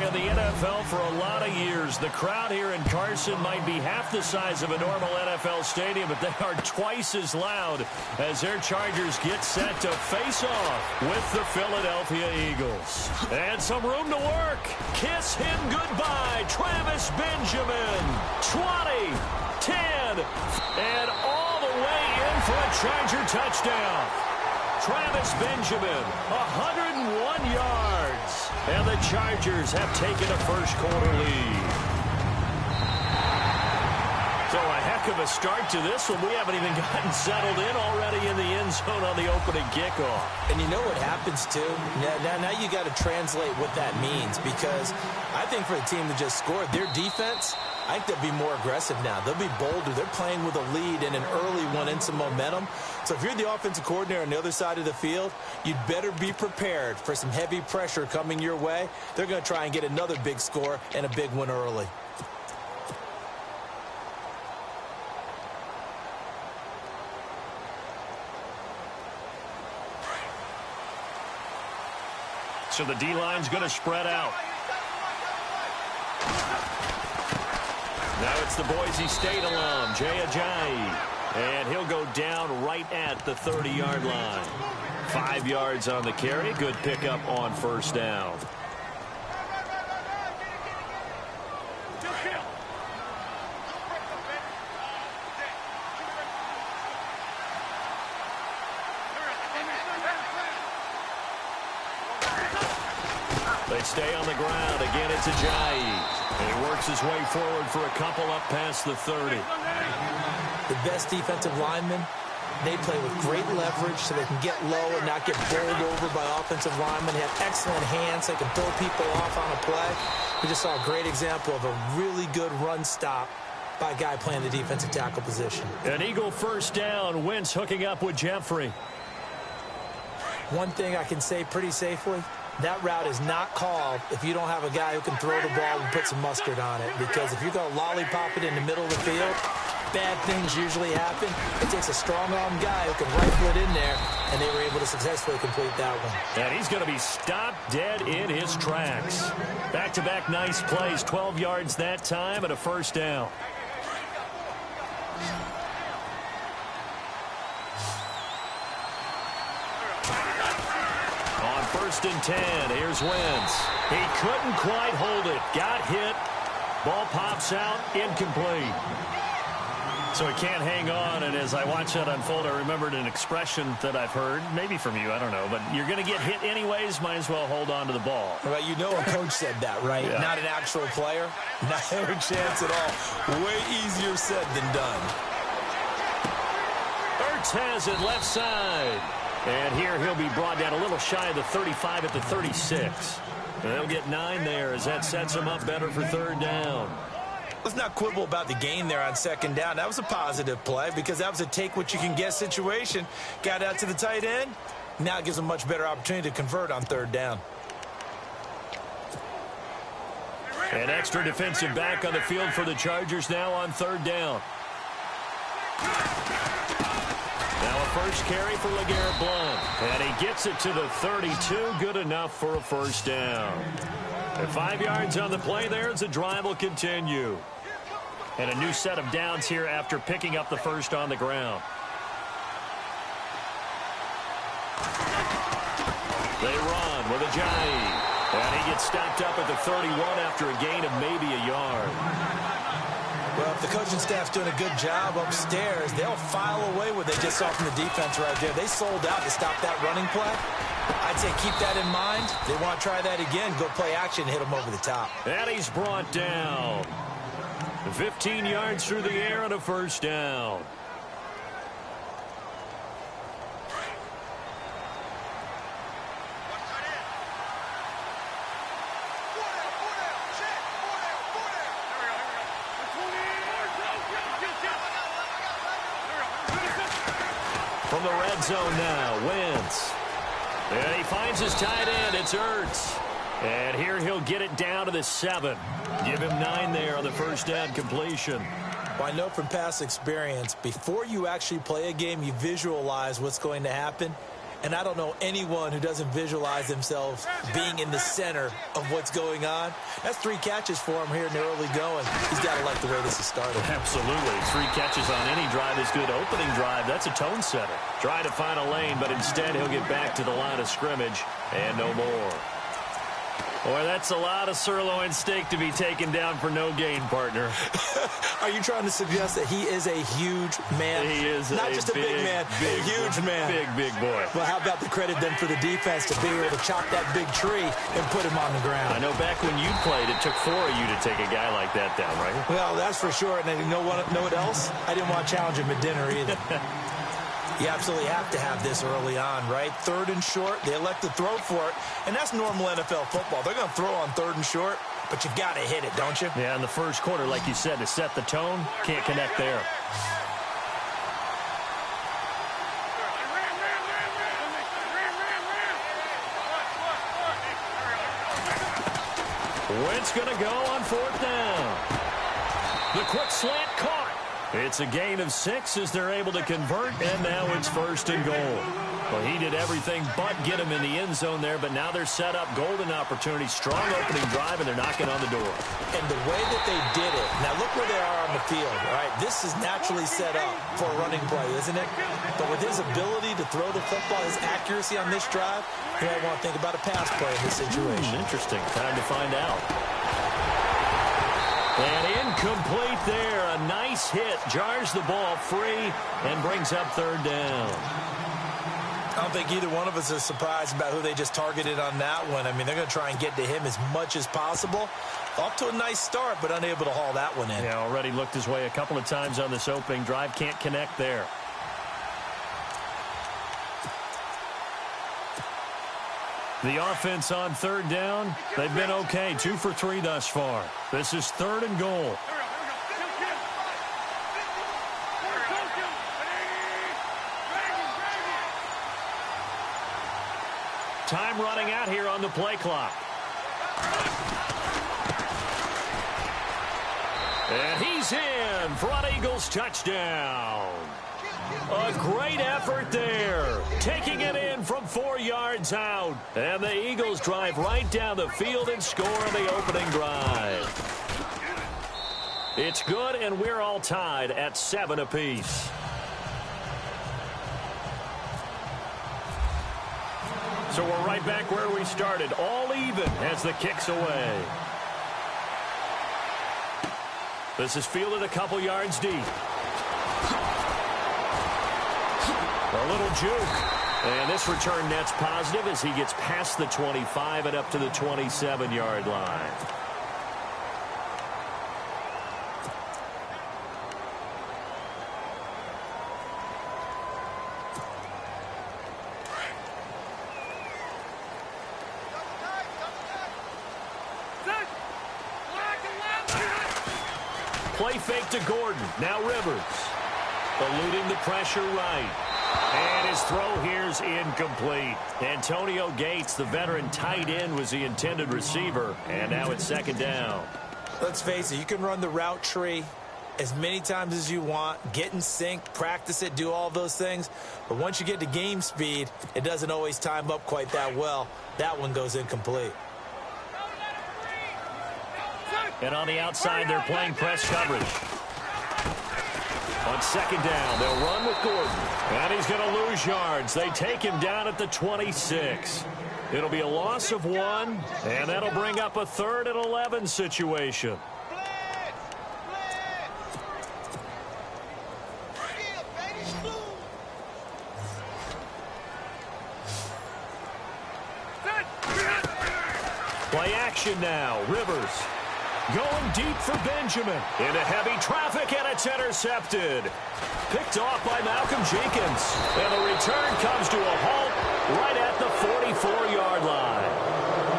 in the NFL for a lot of years. The crowd here in Carson might be half the size of a normal NFL stadium, but they are twice as loud as their Chargers get set to face off with the Philadelphia Eagles. And some room to work. Kiss him goodbye. Travis Benjamin. 20, 10, and all the way in for a Charger touchdown. Travis Benjamin, 101 yards. And the Chargers have taken a first-quarter lead. So a heck of a start to this one. We haven't even gotten settled in already in the end zone on the opening kickoff. And you know what happens, too? Now you got to translate what that means, because I think for the team that just scored, their defense, I think they'll be more aggressive now. They'll be bolder. They're playing with a lead and an early one and some momentum. So if you're the offensive coordinator on the other side of the field, you'd better be prepared for some heavy pressure coming your way. They're going to try and get another big score and a big one early. So the D-line's going to spread out. Now it's the Boise State alum, Jay Ajayi. And he'll go down right at the 30-yard line. 5 yards on the carry. Good pickup on first down. They stay on the ground. Again, it's Ajayi. And he works his way forward for a couple up past the 30. The best defensive linemen, they play with great leverage so they can get low and not get bowled over by offensive linemen. They have excellent hands. They can throw people off on a play. We just saw a great example of a really good run stop by a guy playing the defensive tackle position. An Eagle first down. Wentz hooking up with Jeffrey. One thing I can say pretty safely, that route is not called if you don't have a guy who can throw the ball and put some mustard on it. Because if you're going to lollipop it in the middle of the field, bad things usually happen. It takes a strong-arm guy who can rifle it in there, and they were able to successfully complete that one. And he's going to be stopped dead in his tracks. Back-to-back nice plays, 12 yards that time, and a first down. First and 10. Here's Wentz. He couldn't quite hold it. Got hit. Ball pops out. Incomplete. So he can't hang on. And as I watch that unfold, I remembered an expression that I've heard, maybe from you, I don't know, but you're going to get hit anyways, might as well hold on to the ball. Right, you know a coach said that, right? Yeah. Not an actual player. Not a chance at all. Way easier said than done. Ertz has it left side. And here he'll be brought down a little shy of the 35 at the 36. And they'll get 9 there as that sets him up better for third down. Let's not quibble about the gain there on second down. That was a positive play because that was a take-what-you-can-get situation. Got out to the tight end. Now it gives him a much better opportunity to convert on third down. An extra defensive back on the field for the Chargers now on third down. Now a first carry for LeGarrette Blount. And he gets it to the 32. Good enough for a first down. And 5 yards on the play there as the drive will continue. And a new set of downs here after picking up the first on the ground. They run with Ajayi. And he gets stopped up at the 31 after a gain of maybe a yard. Well, if the coaching staff's doing a good job upstairs, they'll file away what they just saw from the defense right there. They sold out to stop that running play. I'd say keep that in mind. They want to try that again, go play action, hit them over the top. And he's brought down. 15 yards through the air and a first down. From the red zone now, Wentz. And he finds his tight end. It's Ertz. And here he'll get it down to the 7. Give him 9 there on the first down completion. Well, I know from past experience, before you actually play a game, you visualize what's going to happen. And I don't know anyone who doesn't visualize themselves being in the center of what's going on. That's 3 catches for him here in the early going. He's got to like the way this is started. Absolutely. 3 catches on any drive is good. Opening drive, that's a tone setter. Try to find a lane, but instead he'll get back to the line of scrimmage and no more. Boy, that's a lot of sirloin steak to be taken down for no gain, partner. Are you trying to suggest that he is a huge man? He is not just a big man, a huge man. Big boy. Well, how about the credit then for the defense to be able to chop that big tree and put him on the ground? I know back when you played, it took 4 of you to take a guy like that down, right? Well, that's for sure. And you know what else? I didn't want to challenge him at dinner either. You absolutely have to have this early on, right? 3rd and short, they elect to throw for it, and that's normal NFL football. They're going to throw on 3rd and short, but you got to hit it, don't you? Yeah, in the first quarter, like you said, to set the tone, can't connect there. Wentz going to go on 4th down. The quick slant caught. It's a gain of 6 as they're able to convert, and now it's 1st and goal. Well, he did everything but get him in the end zone there, but now they're set up. Golden opportunity, strong opening drive, and they're knocking on the door. And the way that they did it, now look where they are on the field, right? This is naturally set up for a running play, isn't it? But with his ability to throw the football, his accuracy on this drive, you might want to think about a pass play in this situation. Interesting. Time to find out. And incomplete there. A nice hit. Jars the ball free and brings up 3rd down. I don't think either one of us is surprised about who they just targeted on that one. I mean, they're going to try and get to him as much as possible. Off to a nice start, but unable to haul that one in. Yeah, already looked his way a couple of times on this opening drive. Can't connect there. The offense on 3rd down, they've been okay. 2 for 3 thus far. This is 3rd and goal. Time running out here on the play clock. And he's in for an Eagles touchdown. A great effort there. Taking it in from 4 yards out. And the Eagles drive right down the field and score on the opening drive. It's good, and we're all tied at 7 apiece. So we're right back where we started. All even as the kick's away. This is fielded a couple yards deep. A little juke. And this return net's positive as he gets past the 25 and up to the 27-yard line. Play fake to Gordon. Now Rivers. Eluding the pressure right. And his throw here's incomplete. Antonio Gates, the veteran tight end, was the intended receiver. And now it's 2nd down. Let's face it, you can run the route tree as many times as you want, get in sync, practice it, do all those things. But once you get to game speed, it doesn't always time up quite that well. That one goes incomplete. And on the outside, they're playing press coverage. On 2nd down, they'll run with Gordon. And he's going to lose yards. They take him down at the 26. It'll be a loss of 1, and that'll bring up a 3rd and 11 situation. Play action now. Rivers. Going deep for Benjamin. Into heavy traffic, and it's intercepted. Picked off by Malcolm Jenkins. And the return comes to a halt right at the 44-yard line.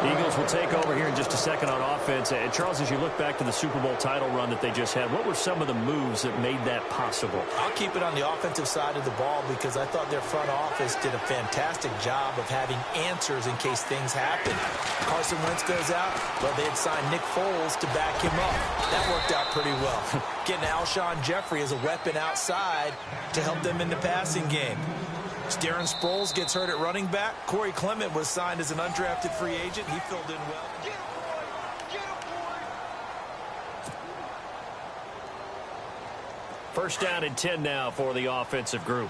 Eagles will take over here in just a second on offense. And Charles, as you look back to the Super Bowl title run that they just had, what were some of the moves that made that possible? I'll keep it on the offensive side of the ball because I thought their front office did a fantastic job of having answers in case things happen. Carson Wentz goes out, well, they had signed Nick Foles to back him up. That worked out pretty well. Getting Alshon Jeffrey as a weapon outside to help them in the passing game. Darren Sproles gets hurt at running back. Corey Clement was signed as an undrafted free agent. He filled in well. First down and 10 now for the offensive group.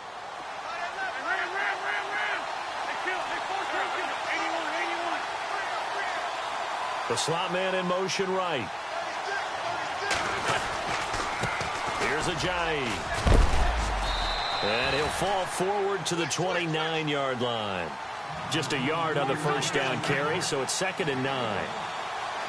The slot man in motion right. Here's Ajayi. And he'll fall forward to the 29-yard line. Just a yard on the first down carry, so it's 2nd and 9.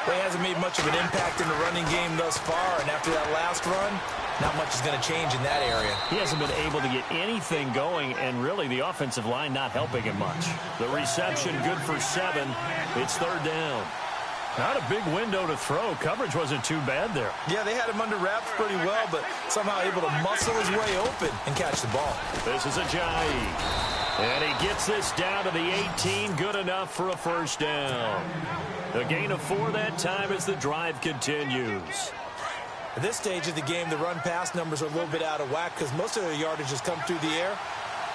Well, he hasn't made much of an impact in the running game thus far, and after that last run, not much is going to change in that area. He hasn't been able to get anything going, and really the offensive line not helping him much. The reception good for 7. It's 3rd down. Not a big window to throw. Coverage wasn't too bad there. Yeah, they had him under wraps pretty well, but somehow able to muscle his way open and catch the ball. This is Ajayi. And he gets this down to the 18. Good enough for a first down. A gain of 4 that time as the drive continues. At this stage of the game, the run-pass numbers are a little bit out of whack because most of their yardage has come through the air.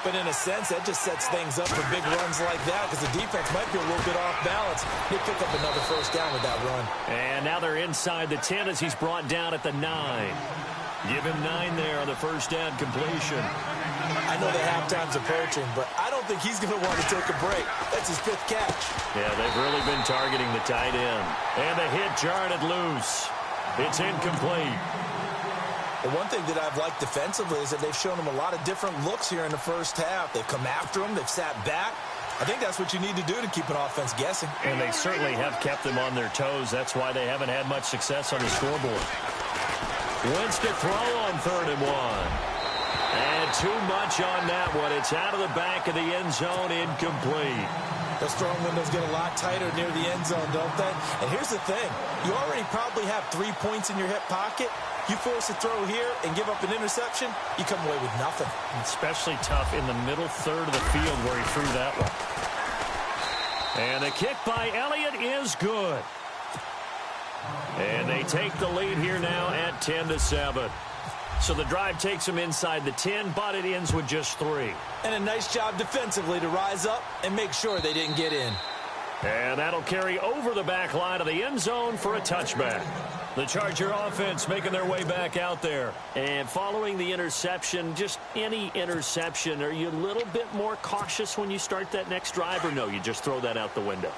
But in a sense, that just sets things up for big runs like that because the defense might be a little bit off balance. They pick up another first down with that run. And now they're inside the 10 as he's brought down at the 9. Give him 9 there on the first down completion. I know the halftime's approaching, but I don't think he's going to want to take a break. That's his 5th catch. Yeah, they've really been targeting the tight end. And the hit jarred it loose. It's incomplete. The one thing that I've liked defensively is that they've shown him a lot of different looks here in the first half. They've come after him. They've sat back. I think that's what you need to do to keep an offense guessing. And they certainly have kept them on their toes. That's why they haven't had much success on the scoreboard. Wentz to throw on 3rd and 1. And too much on that one. It's out of the back of the end zone, incomplete. Those throwing windows get a lot tighter near the end zone, don't they? And here's the thing. You already probably have 3 points in your hip pocket. You force a throw here and give up an interception, you come away with nothing. Especially tough in the middle third of the field where he threw that one. And the kick by Elliott is good. And they take the lead here now at 10-7. So the drive takes them inside the 10, but it ends with just 3. And a nice job defensively to rise up and make sure they didn't get in. And that'll carry over the back line of the end zone for a touchback. The Charger offense making their way back out there. And following the interception, just any interception, are you a little bit more cautious when you start that next drive, or no, you just throw that out the window?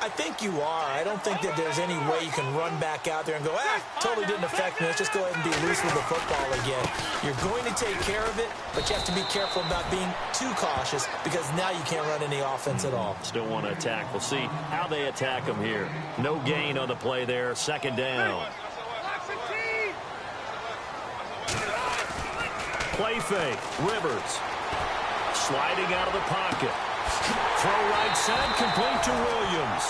I think you are. I don't think that there's any way you can run back out there and go, totally didn't affect me. Let's just go ahead and be loose with the football again. You're going to take care of it, but you have to be careful about being too cautious because now you can't run any offense at all. Still want to attack. We'll see how they attack them here. No gain on the play there. 2nd down. Play fake. Rivers. Sliding out of the pocket. Throw right side, complete to Williams.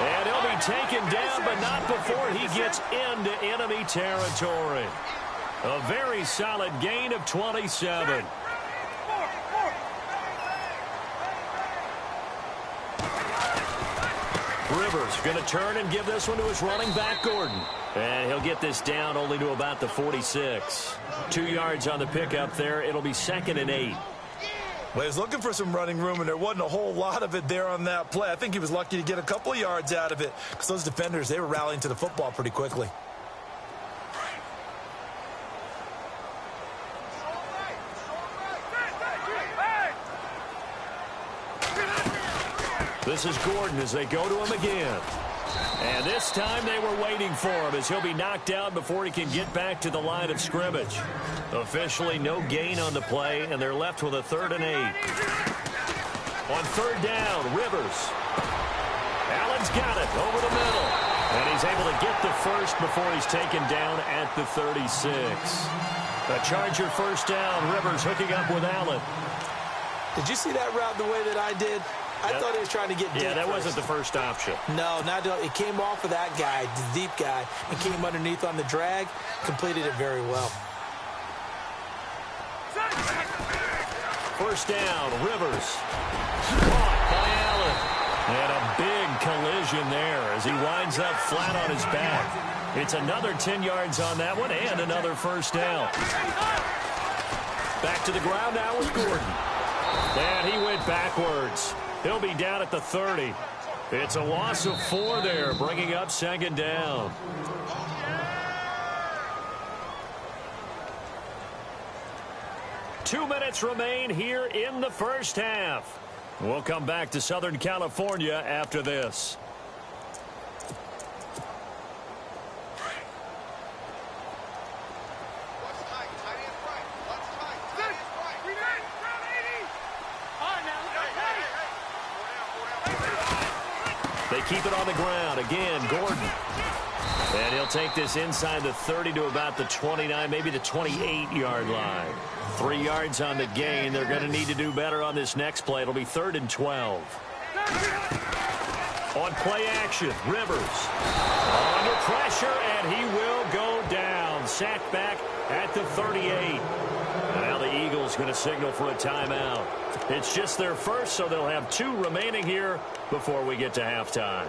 And he'll be taken down, but not before he gets into enemy territory. A very solid gain of 27. Rivers going to turn and give this one to his running back, Gordon. And he'll get this down only to about the 46. 2 yards on the pickup there. It'll be 2nd and 8. Well, he was looking for some running room, and there wasn't a whole lot of it there on that play. I think he was lucky to get a couple of yards out of it because those defenders, they were rallying to the football pretty quickly. This is Gordon as they go to him again. And this time they were waiting for him as he'll be knocked down before he can get back to the line of scrimmage. Officially no gain on the play, and they're left with a 3rd and 8. On 3rd down, Rivers. Allen's got it over the middle. And he's able to get the first before he's taken down at the 36. A Charger first down. Rivers hooking up with Allen. Did you see that route the way that I did? I thought he was trying to get deep. Yeah, that first. wasn't the first option. No, it came off of that guy, the deep guy, and came underneath on the drag, completed it very well. First down, Rivers. Caught by Allen. And a big collision there as he winds up flat on his back. It's another 10 yards on that one and another first down. Back to the ground now with Gordon. And he went backwards. He'll be down at the 30. It's a loss of 4 there, bringing up second down. Two minutes remain here in the first half. We'll come back to Southern California after this. They keep it on the ground. Again, Gordon. And he'll take this inside the 30 to about the 29, maybe the 28-yard line. 3 yards on the gain. They're going to need to do better on this next play. It'll be 3rd and 12. On play action, Rivers. Under pressure, and he will go down. Sacked back at the 38. And now the Eagles going to signal for a timeout. It's just their first, so they'll have 2 remaining here before we get to halftime.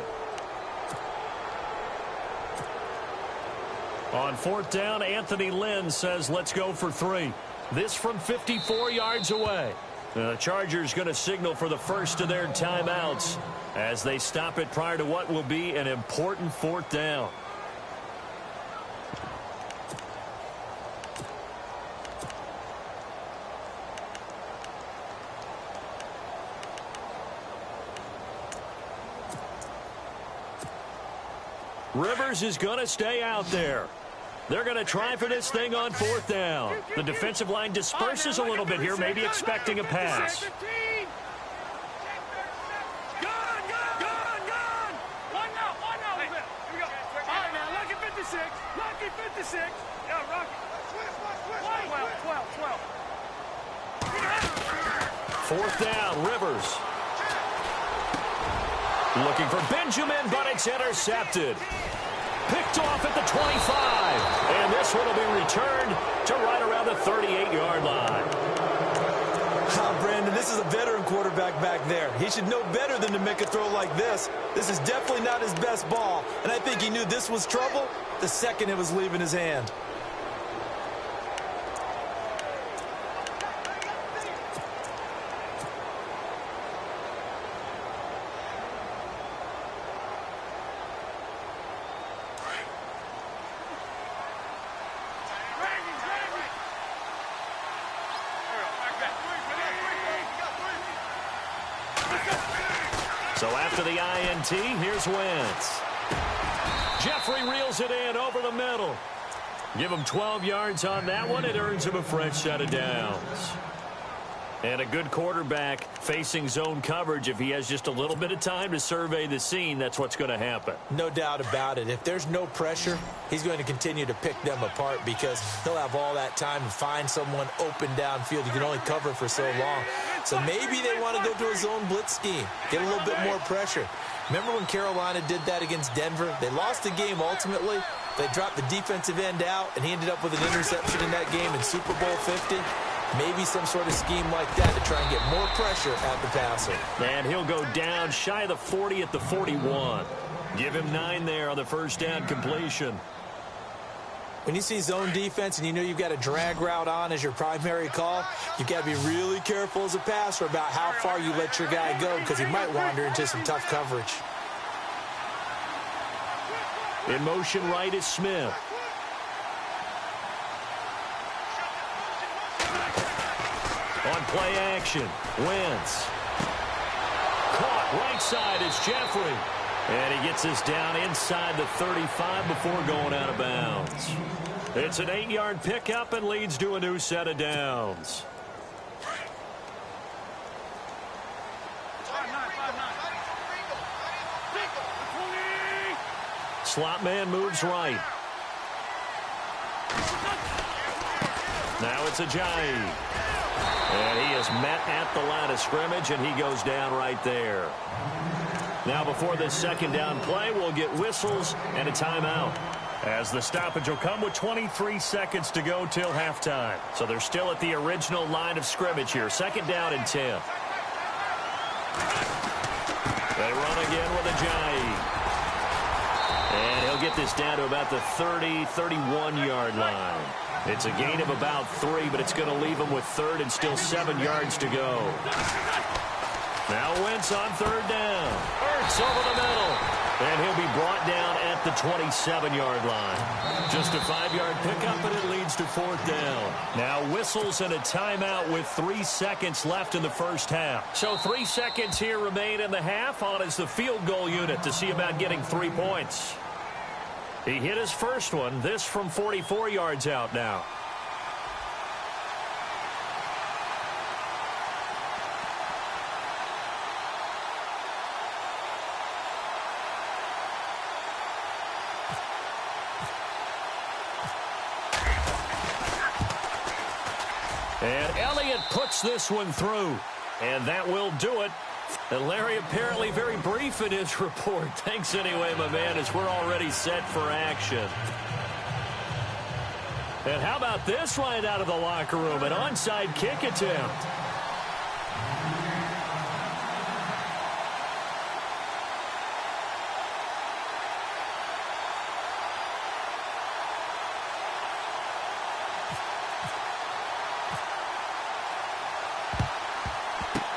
On 4th down, Anthony Lynn says, let's go for 3. This from 54 yards away. The Chargers going to signal for the first of their timeouts as they stop it prior to what will be an important 4th down. Rivers is going to stay out there. They're going to try for this thing on 4th down. The defensive line disperses a little bit here, maybe expecting a pass. Fourth down, Rivers. Looking for Benjamin, but it's intercepted. Picked off at the 25. And this one will be returned to right around the 38-yard line. Brandon, this is a veteran quarterback back there. He should know better than to make a throw like this. This is definitely not his best ball. And I think he knew this was trouble the second it was leaving his hand. So after the INT, here's Wentz. Jeffrey reels it in over the middle. Give him 12 yards on that one. It earns him a fresh set of downs. And a good quarterback facing zone coverage, if he has just a little bit of time to survey the scene, that's what's going to happen. No doubt about it. If there's no pressure, he's going to continue to pick them apart because he'll have all that time to find someone open downfield. You can only cover for so long. So maybe they want to go to a zone blitz scheme, get a little bit more pressure. Remember when Carolina did that against Denver? They lost the game ultimately. They dropped the defensive end out, and he ended up with an interception in that game in Super Bowl 50. Maybe some sort of scheme like that to try and get more pressure at the passer. And he'll go down shy of the 40 at the 41. Give him 9 there on the first down completion. When you see zone defense and you know you've got a drag route on as your primary call, you've got to be really careful as a passer about how far you let your guy go because he might wander into some tough coverage. In motion right is Smith. On play action, Wentz. Caught right side is Jeffrey. And he gets this down inside the 35 before going out of bounds. It's an 8-yard pickup and leads to a new set of downs. Slot man moves right. Now it's Ajayi. And he is met at the line of scrimmage, and he goes down right there. Now before this second down play, we'll get whistles and a timeout, as the stoppage will come with 23 seconds to go till halftime. So they're still at the original line of scrimmage here. Second down and 10. They run again with Ajayi. And he'll get this down to about the 30, 31-yard line. It's a gain of about 3, but it's going to leave them with third and still 7 yards to go. Now Wentz on third down. Hurts over the middle. And he'll be brought down at the 27-yard line. Just a 5-yard pickup, and it leads to fourth down. Now whistles and a timeout with 3 seconds left in the first half. So 3 seconds here remain in the half. On is the field goal unit to see about getting 3 points. He hit his first one. This from 44 yards out now. And Elliott puts this one through. And that will do it. And Larry apparently very brief in his report. Thanks anyway, my man, as we're already set for action. And how about this right out of the locker room? An onside kick attempt.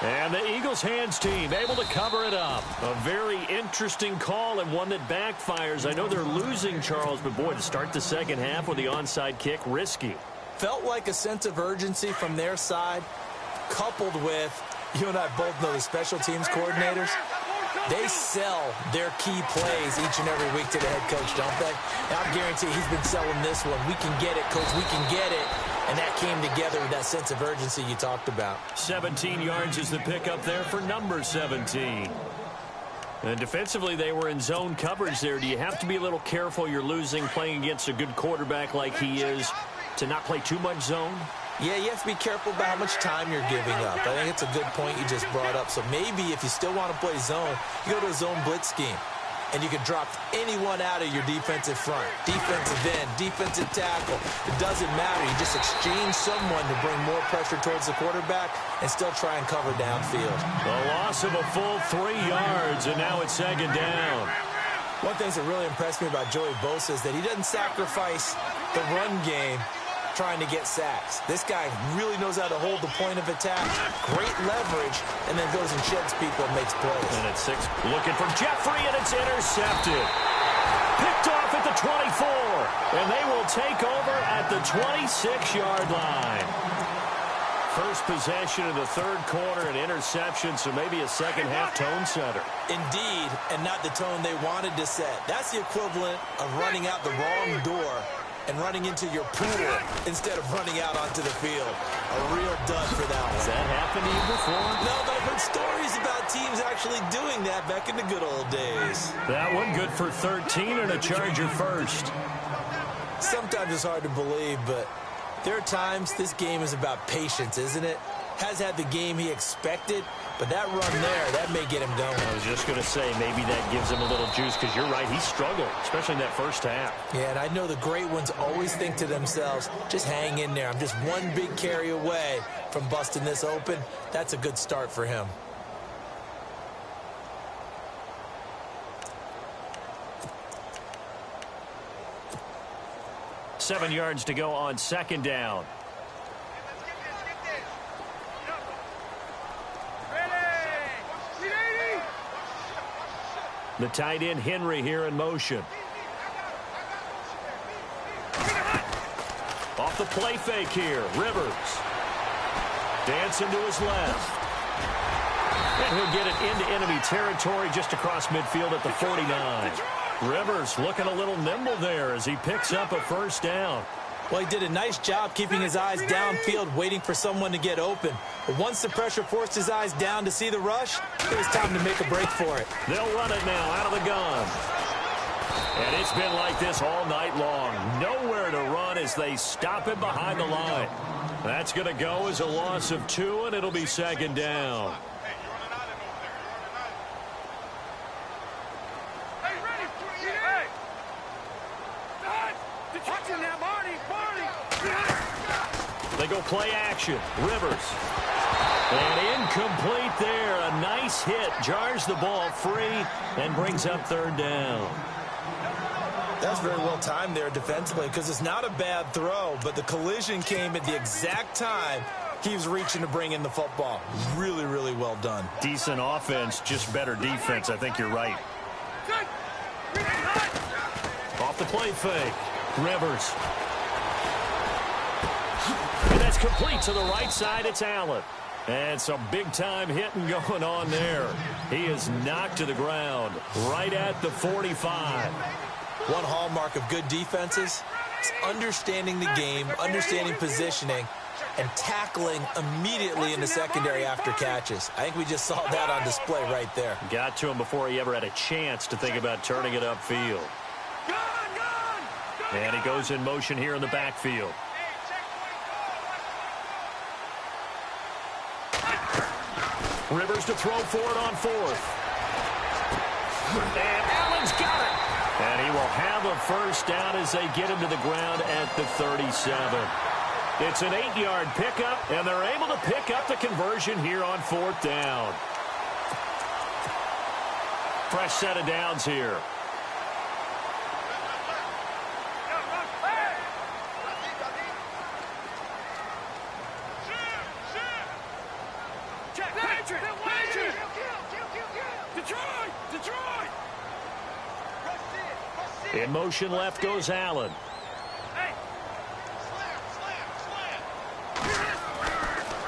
And the Eagles hands team able to cover it up. A very interesting call and one that backfires. I know they're losing, Charles, but boy, to start the second half with the onside kick, risky. Felt like a sense of urgency from their side, coupled with, you and I both know the special teams coordinators. They sell their key plays each and every week to the head coach, don't they? And I guarantee he's been selling this one. We can get it, coach. We can get it. And that came together with that sense of urgency you talked about. 17 yards is the pickup there for number 17. And defensively, they were in zone coverage there. Do you have to be a little careful? You're losing playing against a good quarterback like he is to not play too much zone? Yeah, you have to be careful about how much time you're giving up. I think it's a good point you just brought up. So maybe if you still want to play zone, you go to a zone blitz scheme. And you can drop anyone out of your defensive front. Defensive end, defensive tackle. It doesn't matter. You just exchange someone to bring more pressure towards the quarterback and still try and cover downfield. A loss of a full 3 yards, and now it's second down. One thing that really impressed me about Joey Bosa is that he doesn't sacrifice the run game trying to get sacks. This guy really knows how to hold the point of attack, great leverage, and then goes and sheds people and makes plays. And at 6, looking for Jeffrey, and it's intercepted. Picked off at the 24, and they will take over at the 26-yard line. First possession of the third quarter, an interception, so maybe a second-half tone setter. Indeed, and not the tone they wanted to set. That's the equivalent of running out the wrong door and running into your pool instead of running out onto the field. A real dud for that one. Has that happened to you before? No, but I've heard stories about teams actually doing that back in the good old days. That one good for 13 and a Charger first. Sometimes it's hard to believe, but there are times this game is about patience, isn't it? Has had the game he expected, but that run there, that may get him going. I was just going to say, maybe that gives him a little juice, because you're right, he struggled, especially in that first half. Yeah, and I know the great ones always think to themselves, just hang in there. I'm just one big carry away from busting this open. That's a good start for him. Seven yards to go on second down. The tight end, Henry, here in motion. Off the play fake here, Rivers. Dancing to his left. And he'll get it into enemy territory just across midfield at the 49. Rivers looking a little nimble there as he picks up a first down. Well, he did a nice job keeping his eyes downfield, waiting for someone to get open. But once the pressure forced his eyes down to see the rush, it was time to make a break for it. They'll run it now out of the gun. And it's been like this all night long. Nowhere to run as they stop him behind the line. That's going to go as a loss of 2, and it'll be second down. They go play action. Rivers. And incomplete there. A nice hit. Jars the ball free and brings up third down. That's very well timed there defensively because it's not a bad throw, but the collision came at the exact time he was reaching to bring in the football. Really, really well done. Decent offense, just better defense. I think you're right. Off the play fake. Rivers. And that's complete to the right side. It's Allen. And some big-time hitting going on there. He is knocked to the ground right at the 45. One hallmark of good defenses is understanding the game, understanding positioning, and tackling immediately in the secondary after catches. I think we just saw that on display right there. Got to him before he ever had a chance to think about turning it upfield. And he goes in motion here in the backfield. Rivers to throw for it on fourth. And Allen's got it. And he will have a first down as they get him to the ground at the 37. It's an 8-yard pickup, and they're able to pick up the conversion here on fourth down. Fresh set of downs here. In motion left goes Allen.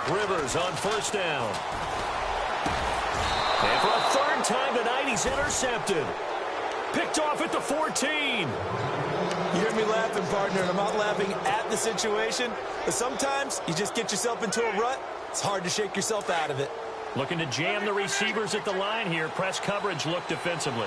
Rivers on first down. And for a third time tonight, he's intercepted. Picked off at the 14. You hear me laughing, partner, and I'm not laughing at the situation. But sometimes you just get yourself into a rut. It's hard to shake yourself out of it. Looking to jam the receivers at the line here. Press coverage look defensively.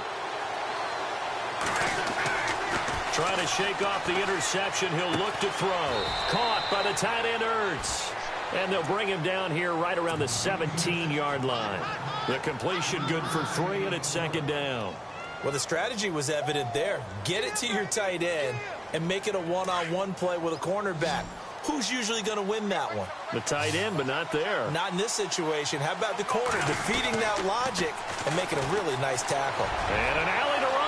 Trying to shake off the interception. He'll look to throw. Caught by the tight end Ertz. And they'll bring him down here right around the 17-yard line. The completion good for 3, and it's second down. Well, the strategy was evident there. Get it to your tight end and make it a one-on-one play with a cornerback. Who's usually going to win that one? The tight end, but not there. Not in this situation. How about the corner defeating that logic and making a really nice tackle? And an alley to run.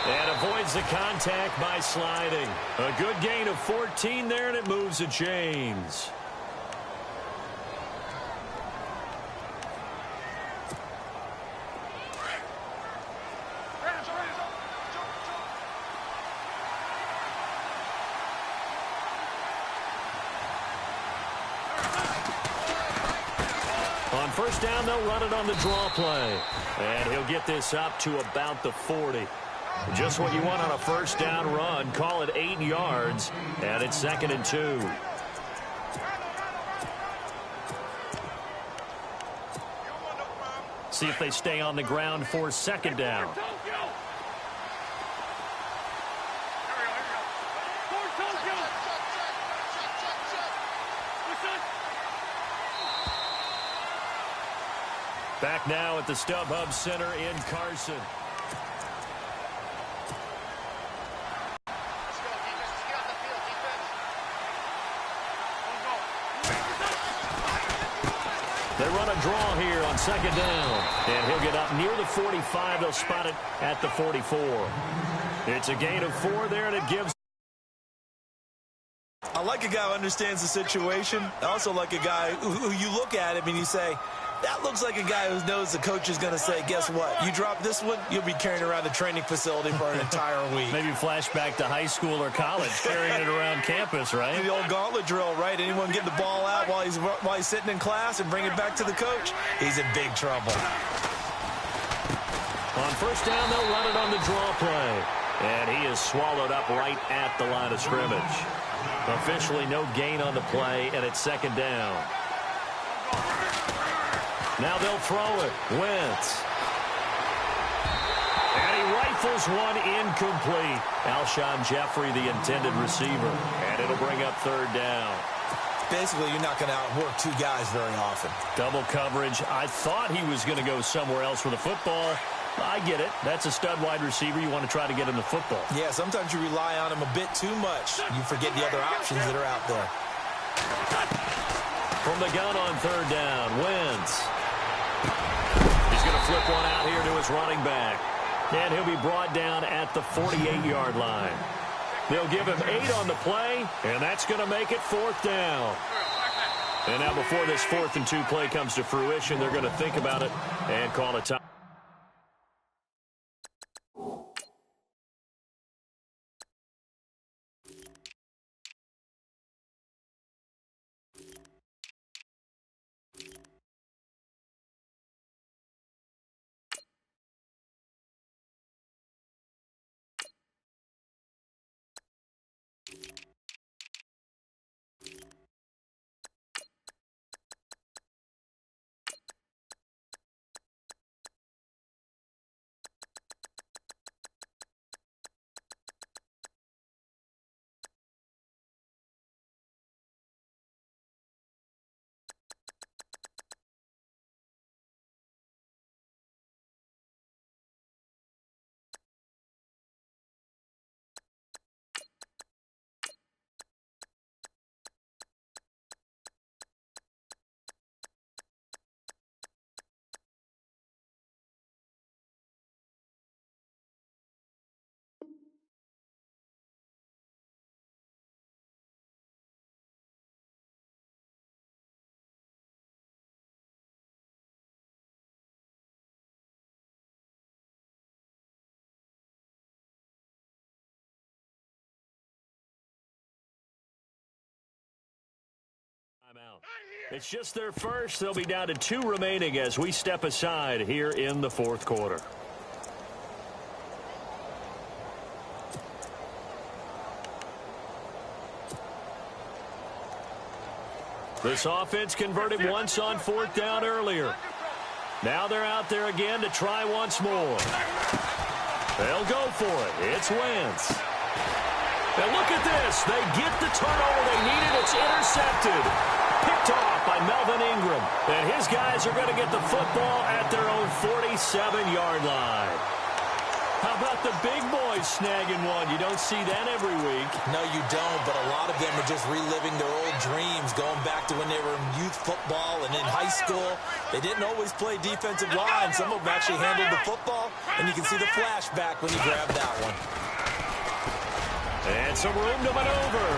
And avoids the contact by sliding. A good gain of 14 there, and it moves the chains. On first down, they'll run it on the draw play. And he'll get this up to about the 40. Just what you want on a first down run. Call it 8 yards. And it's 2nd and 2. See if they stay on the ground for second down. Back now at the StubHub Center in Carson. They run a draw here on second down. And he'll get up near the 45. They'll spot it at the 44. It's a gain of 4 there, and it gives. I like a guy who understands the situation. I also like a guy who you look at him and you say, that looks like a guy who knows the coach is going to say, guess what? You drop this one, you'll be carrying around the training facility for an entire week. Maybe flashback to high school or college, carrying it around campus, right? The old gauntlet drill, right? Anyone get the ball out while he's sitting in class and bring it back to the coach? He's in big trouble. On first down, they'll run it on the draw play. And he is swallowed up right at the line of scrimmage. Officially no gain on the play, and it's second down. Now they'll throw it. Wentz. And he rifles one incomplete. Alshon Jeffrey, the intended receiver. And it'll bring up third down. Basically, you're not going to outwork 2 guys very often. Double coverage. I thought he was going to go somewhere else with the football. I get it. That's a stud wide receiver. You want to try to get him the football. Yeah, sometimes you rely on him a bit too much. You forget the other options that are out there. From the gun on third down, Wentz. He's going to flip one out here to his running back. And he'll be brought down at the 48-yard line. They'll give him 8 on the play, and that's going to make it 4th down. And now before this 4th and 2 play comes to fruition, they're going to think about it and call it time. Out. It's just their first. They'll be down to 2 remaining as we step aside here in the 4th quarter. This offense converted once on 4th down earlier. Now they're out there again to try once more. They'll go for it. It's Wentz. And look at this. They get the turnover they needed. It's intercepted. Picked off by Melvin Ingram. And his guys are going to get the football at their own 47-yard line. How about the big boys snagging one? You don't see that every week. No, you don't, but a lot of them are just reliving their old dreams, going back to when they were in youth football and in high school. They didn't always play defensive line. Some of them actually handled the football, and you can see the flashback when you grab that one. And some room to maneuver.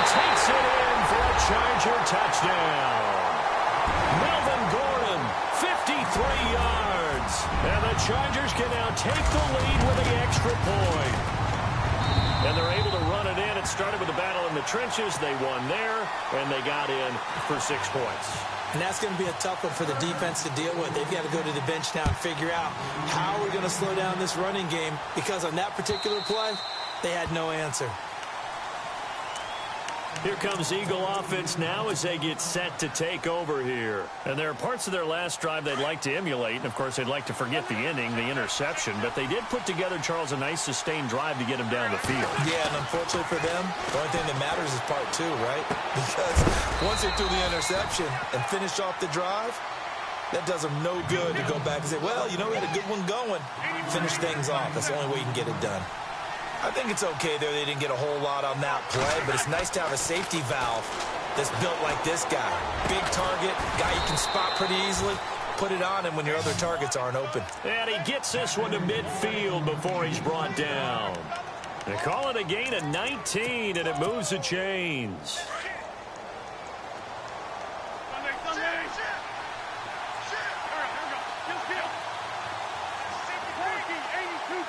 Takes it in for a Charger touchdown. Melvin Gordon, 53 yards. And the Chargers can now take the lead with the extra point. And they're able to run it in. It started with a battle in the trenches. They won there, and they got in for 6 points. And that's going to be a tough one for the defense to deal with. They've got to go to the bench now and figure out how we're going to slow down this running game, because on that particular play, they had no answer. Here comes Eagle offense now as they get set to take over here. And there are parts of their last drive they'd like to emulate. And, of course, they'd like to forget the inning, the interception. But they did put together, Charles, a nice sustained drive to get him down the field. Yeah, and unfortunately for them, the only thing that matters is part 2, right? Because once they threw the interception and finished off the drive, that does them no good to go back and say, well, you know, we had a good one going. Finish things off. That's the only way you can get it done. I think it's okay there. They didn't get a whole lot on that play, but it's nice to have a safety valve that's built like this guy. Big target, guy you can spot pretty easily. Put it on him when your other targets aren't open. And he gets this one to midfield before he's brought down. They call it a gain of 19, and it moves the chains.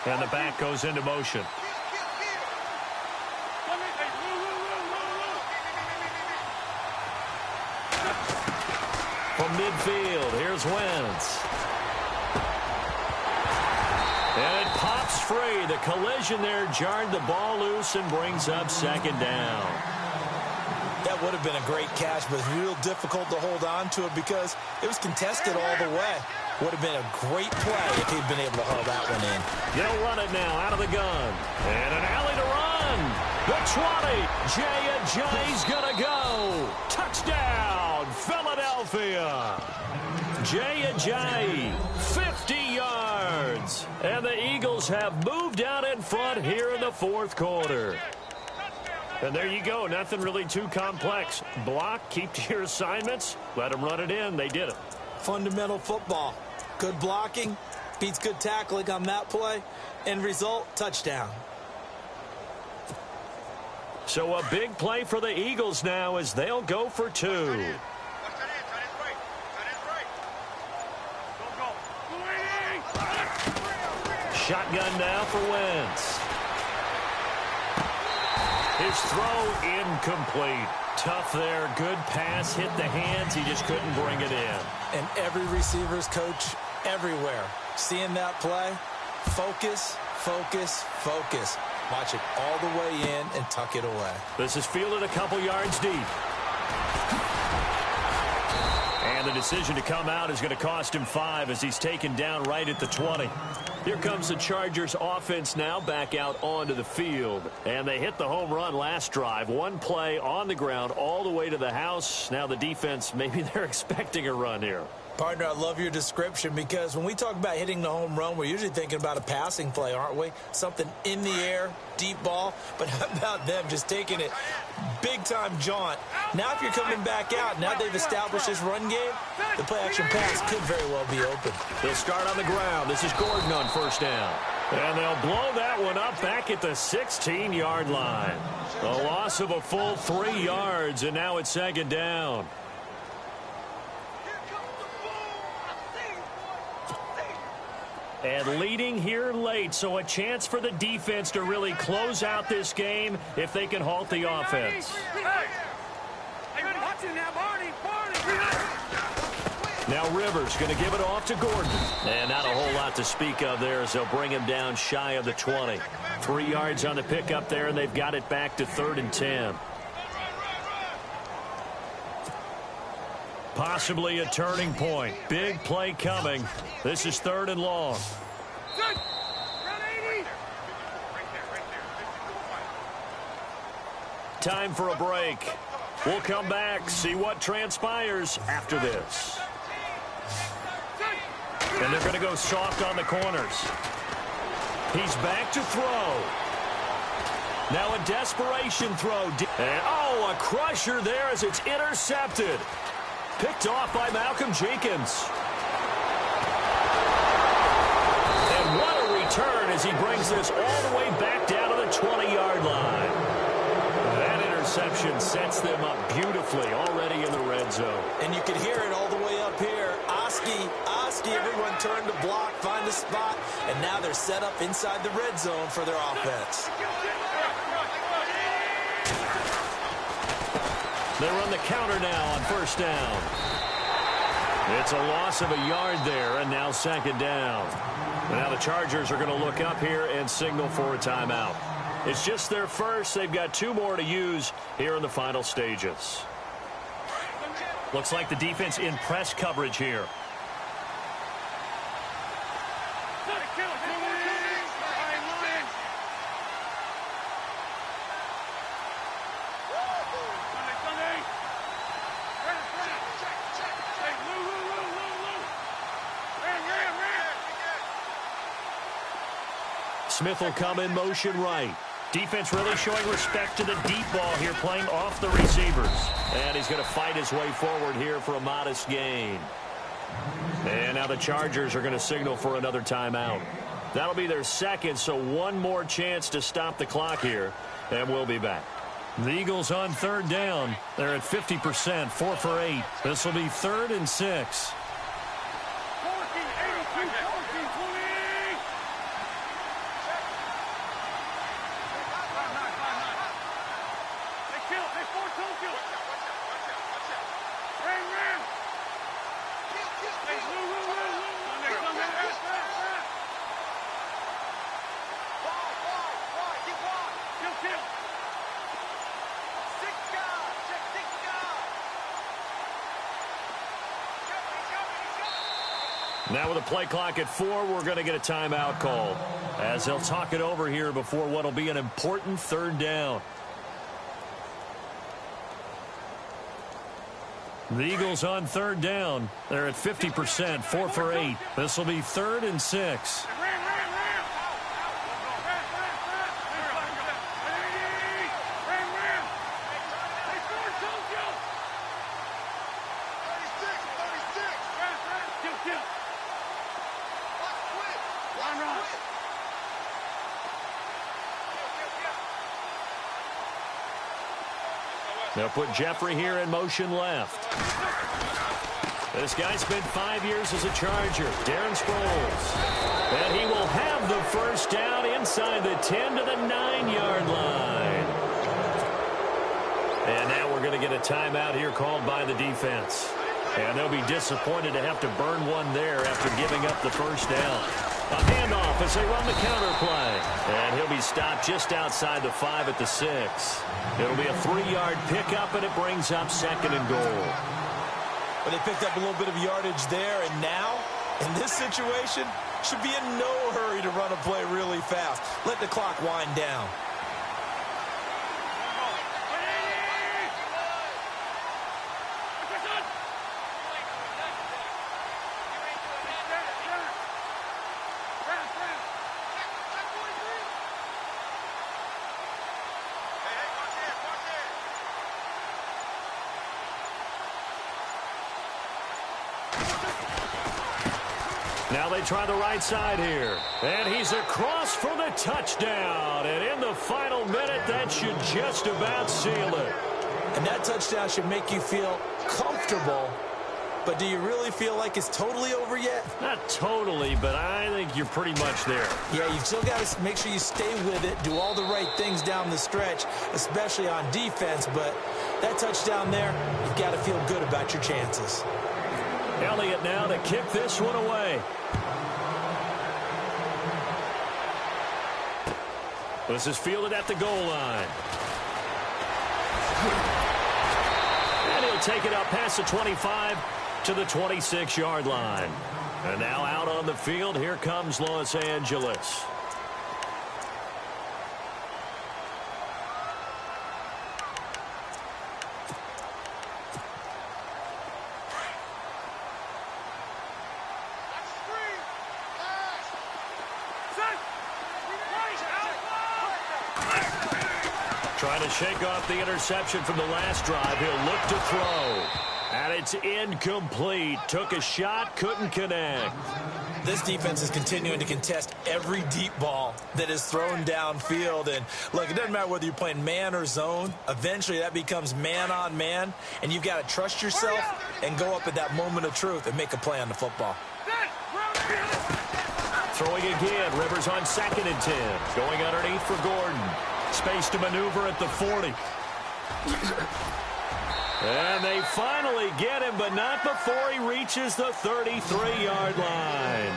And the back goes into motion. From midfield, here's Wentz. And it pops free. The collision there jarred the ball loose and brings up 2nd down. That would have been a great catch, but it's real difficult to hold on to it because it was contested all the way. Would have been a great play if he'd been able to haul that one in. They'll run it now out of the gun. And an alley to run. The 20. Jay Ajayi's going to go. Touchdown, Philadelphia. Jay Ajayi, 50 yards. And the Eagles have moved out in front here in the 4th quarter. And there you go. Nothing really too complex. Block, keep to your assignments, let them run it in. They did it. fundamental football. Good blocking beats good tackling on that play. End result, touchdown. So a big play for the Eagles now as they'll go for two. Shotgun now for Wentz. His throw incomplete. Tough there. Good pass. Hit the hands. He just couldn't bring it in. And every receiver's coach everywhere. Seeing that play, focus, focus, focus. Watch it all the way in and tuck it away. This is fielded a couple yards deep. And the decision to come out is going to cost him 5 as he's taken down right at the 20. Here comes the Chargers offense now back out onto the field. And they hit the home run last drive. One play on the ground all the way to the house. Now the defense, maybe they're expecting a run here. Partner, I love your description because when we talk about hitting the home run, we're usually thinking about a passing play, aren't we? Something in the air, deep ball. But how about them just taking it big-time jaunt? Now if you're coming back out, now they've established this run game, the play-action pass could very well be open. They'll start on the ground. This is Gordon on first down. And they'll blow that one up back at the 16-yard line. A loss of a full 3 yards, and now it's second down. And leading here late, so a chance for the defense to really close out this game if they can halt the offense. Now Rivers going to give it off to Gordon. And not a whole lot to speak of there as they'll bring him down shy of the 20. 3 yards on the pickup there, and they've got it back to 3rd and 10. Possibly a turning point. Big play coming. This is 3rd and long. Time for a break. We'll come back, see what transpires after this. And they're going to go soft on the corners. He's back to throw. Now a desperation throw. And, oh, a crusher there as it's intercepted. Picked off by Malcolm Jenkins. And what a return as he brings this all the way back down to the 20-yard line. That interception sets them up beautifully already in the red zone. And you can hear it all the way up here. Oski, everyone turned to block, find a spot, and now they're set up inside the red zone for their offense. They run the counter now on first down. It's a loss of a yard there, and now second down. And now the Chargers are going to look up here and signal for a timeout. It's just their first. They've got 2 more to use here in the final stages. Looks like the defense in press coverage here. Smith will come in motion right. Defense really showing respect to the deep ball here, playing off the receivers. And he's going to fight his way forward here for a modest gain. And now the Chargers are going to signal for another timeout. That'll be their second, so one more chance to stop the clock here, and we'll be back. The Eagles on 3rd down. They're at 50%, 4 for 8. This will be 3rd and 6. Now with a play clock at 4, we're going to get a timeout called as they'll talk it over here before what will be an important 3rd down. The Eagles on 3rd down. They're at 50%, 4 for 8. This will be 3rd and 6. They'll put Jeffrey here in motion left. This guy spent 5 years as a Charger, Darren Sproles. And he will have the first down inside the 10 to the 9-yard line. And now we're going to get a timeout here called by the defense. And they'll be disappointed to have to burn one there after giving up the first down. A handoff as they run the counter play. And he'll be stopped just outside the 5 at the 6. It'll be a 3-yard pickup, and it brings up 2nd and goal. But they picked up a little bit of yardage there, and now, in this situation, should be in no hurry to run a play really fast. Let the clock wind down. Now they try the right side here. And he's across for the touchdown. And in the final minute, that should just about seal it. And that touchdown should make you feel comfortable. But do you really feel like it's totally over yet? Not totally, but I think you're pretty much there. Yeah, you've still got to make sure you stay with it, do all the right things down the stretch, especially on defense. But that touchdown there, you've got to feel good about your chances. Elliott now to kick this one away. This is fielded at the goal line. And he'll take it up past the 25 to the 26-yard line. And now out on the field, here comes Los Angeles. Trying to shake off the interception from the last drive. He'll look to throw. And it's incomplete. Took a shot, couldn't connect. This defense is continuing to contest every deep ball that is thrown downfield. And, look, it doesn't matter whether you're playing man or zone. Eventually, that becomes man-on-man. And you've got to trust yourself and go up at that moment of truth and make a play on the football. Throwing again. Rivers on 2nd and 10. Going underneath for Gordon. Space to maneuver at the 40. And they finally get him, but not before he reaches the 33-yard line.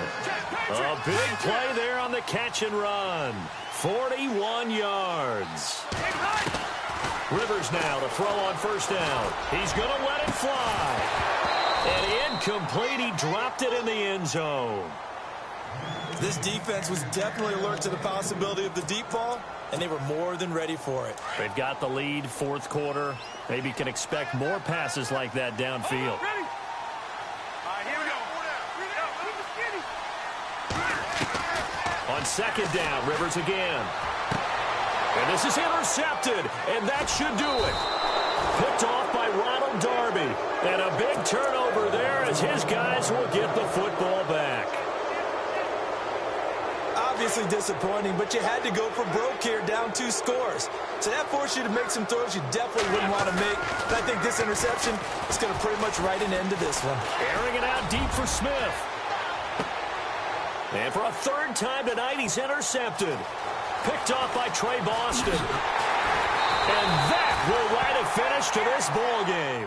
A big play there on the catch and run. 41 yards. Rivers now to throw on first down. He's going to let it fly. And incomplete. He dropped it in the end zone. This defense was definitely alert to the possibility of the deep ball, and they were more than ready for it. They've got the lead, 4th quarter. Maybe can expect more passes like that downfield. On 2nd down, Rivers again. And this is intercepted, and that should do it. Picked off by Ronald Darby. And a big turnover there as his guys will get the football back. Obviously disappointing, but you had to go for broke here, down 2 scores. So that forced you to make some throws you definitely wouldn't want to make. And I think this interception is going to pretty much write an end to this one. Airing it out deep for Smith. And for a 3rd time tonight, he's intercepted. Picked off by Trey Boston. And that will write a finish to this ball game.